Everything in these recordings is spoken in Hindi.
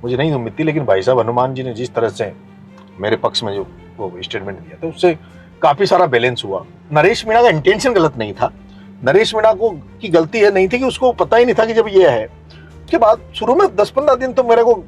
मुझे नहीं उम्मीद थी, लेकिन भाई साहब हनुमान जी ने जिस तरह से मेरे पक्ष में जो वो स्टेटमेंट दिया था उससे काफी सारा बैलेंस हुआ। नरेश मीणा का इंटेंशन गलत नहीं था। नरेश मीणा को की गलती है नहीं थी कि उसको पता ही नहीं था कि जब ये है। उसके बाद शुरू में 10-15 दिन तो मेरे को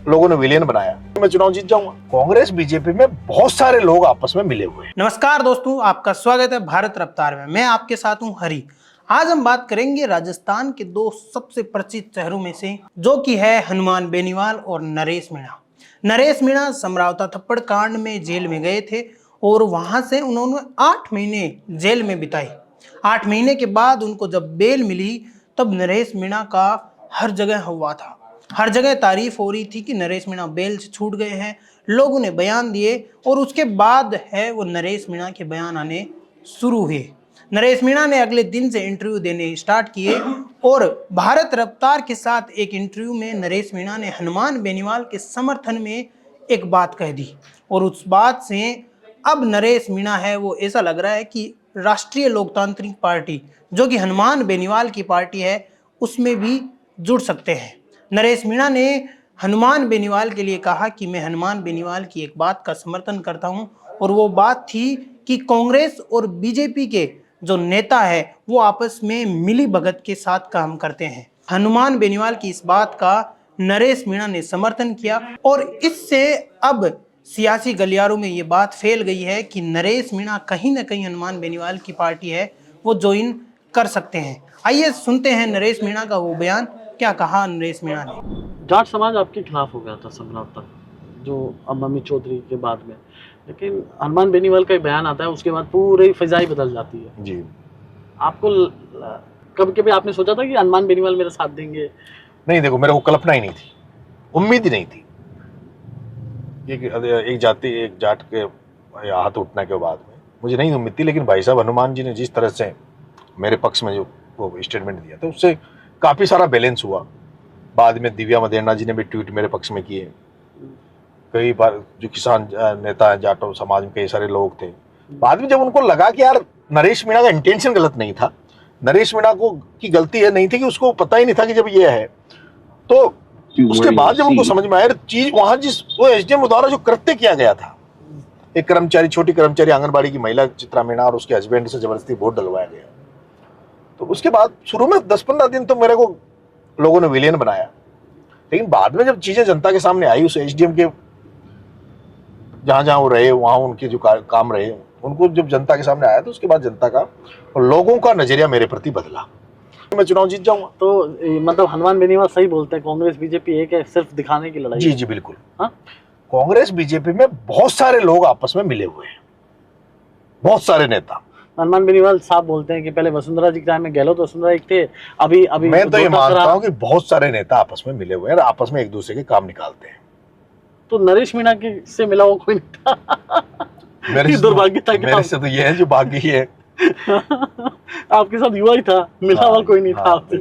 लोगों ने विलेन बनाया, मैं चुनाव जीत जाऊंगा। कांग्रेस बीजेपी में बहुत सारे लोग आपस में मिले हुए हैं। नमस्कार दोस्तों, आपका स्वागत है भारत रफ्तार में। मैं आपके साथ हूं हरी। आज हम बात करेंगे राजस्थान के दो सबसे परिचित चेहरों में से, जो कि है हनुमान बेनीवाल और नरेश मीणा। नरेश मीणा समरावता थप्पड़ कांड में जेल में गए थे और वहां से उन्होंने 8 महीने जेल में बिताए। 8 महीने के बाद उनको जब बेल मिली तब नरेश मीणा का हर जगह हुआ था। हर जगह तारीफ हो रही थी कि नरेश मीणा बेल से छूट गए हैं। लोगों ने बयान दिए और उसके बाद है वो नरेश मीणा के बयान आने शुरू हुए। नरेश मीणा ने अगले दिन से इंटरव्यू देने स्टार्ट किए और भारत रफ्तार के साथ एक इंटरव्यू में नरेश मीणा ने हनुमान बेनीवाल के समर्थन में एक बात कह दी और उस बात से अब नरेश मीणा है वो ऐसा लग रहा है कि राष्ट्रीय लोकतांत्रिक पार्टी, जो कि हनुमान बेनीवाल की पार्टी है, उसमें भी जुड़ सकते हैं। नरेश मीणा ने हनुमान बेनीवाल के लिए कहा कि मैं हनुमान बेनीवाल की एक बात का समर्थन करता हूं और वो बात थी कि कांग्रेस और बीजेपी के जो नेता है वो आपस में मिली भगत के साथ काम करते हैं। हनुमान बेनीवाल की इस बात का नरेश मीणा ने समर्थन किया और इससे अब सियासी गलियारों में ये बात फैल गई है कि नरेश मीणा कहीं ना कहीं हनुमान बेनीवाल की पार्टी है वो ज्वाइन कर सकते हैं। आइए सुनते हैं नरेश मीणा का वो बयान, क्या कहा नरेश मीणा ने। जाट समाज आपके खिलाफ हो गया था समरावता, जो अम्मी चौधरी के बाद में, लेकिन हनुमान बेनीवाल का एक बयान आता है, उसके बाद पूरी फिजाई बदल जाती है जी। आपको कभी कभी आपने सोचा था कि हनुमान बेनीवाल मेरा साथ देंगे? नहीं, देखो, मेरे को कल्पना ही नहीं थी, उम्मीद ही नहीं थी। एक जाट के हाथ उठने के बाद में मुझे नहीं उम्मीद थी, लेकिन भाई साहब हनुमान जी ने जिस तरह से मेरे पक्ष में जो वो स्टेटमेंट दिया था उससे काफी सारा बैलेंस हुआ। बाद में दिव्या मदेरणा जी ने भी ट्वीट मेरे पक्ष में किए। कई बार जो किसान नेता है जाटो समाज में, कई सारे लोग थे। बाद में जब उनको लगा कि यार नरेश मीणा का इंटेंशन गलत नहीं था, नरेश मीणा को की गलती है नहीं थी कि उसको पता ही नहीं था कि जब ये है, तो उसके बाद जब उनको समझ में आया चीज, वहां जिस वो एसडीएम द्वारा जो कृत्य किया गया था, एक कर्मचारी, छोटी कर्मचारी आंगनबाड़ी की महिला चित्रा मीणा और उसके हस्बैंड से जबरदस्ती वोट डलवाया गया, तो उसके बाद शुरू में 10-15 दिन तो मेरे को लोगों ने विलेन बनाया। लेकिन बाद में जब चीजें जनता के सामने आई, उस एसडीएम के जहां जहां वो रहे वहां उनके जो काम रहे, उनको जब जनता के सामने आया तो उसके बाद जनता का और लोगों का नजरिया मेरे प्रति बदला। मैं चुनाव जीत जाऊंगा। तो मतलब हनुमान बेनीवाल सही बोलते हैं, कांग्रेस बीजेपी एक है, सिर्फ दिखाने की लड़ाई? जी जी बिल्कुल। हाँ, कांग्रेस बीजेपी में बहुत सारे लोग आपस में मिले हुए हैं, बहुत सारे नेता। हनुमान बेनीवाल साहब बोलते हैं कि पहले वसुंधरा जी के टाइम में गहलोत वसुंधरा एक थे, अभी मैं तो ये मानता हूं कि बहुत सारे नेता आपस में मिले हुए हैं और आपस में एक दूसरे के काम निकालते हैं। तो नरेश मीणा के से मिला वो कोई नहीं था? मेरे दुर्भाग्य था मेरे से तो ये है जो भाग्य ही है। आपके साथ युवा ही था, मिला हुआ कोई नहीं था आपसे।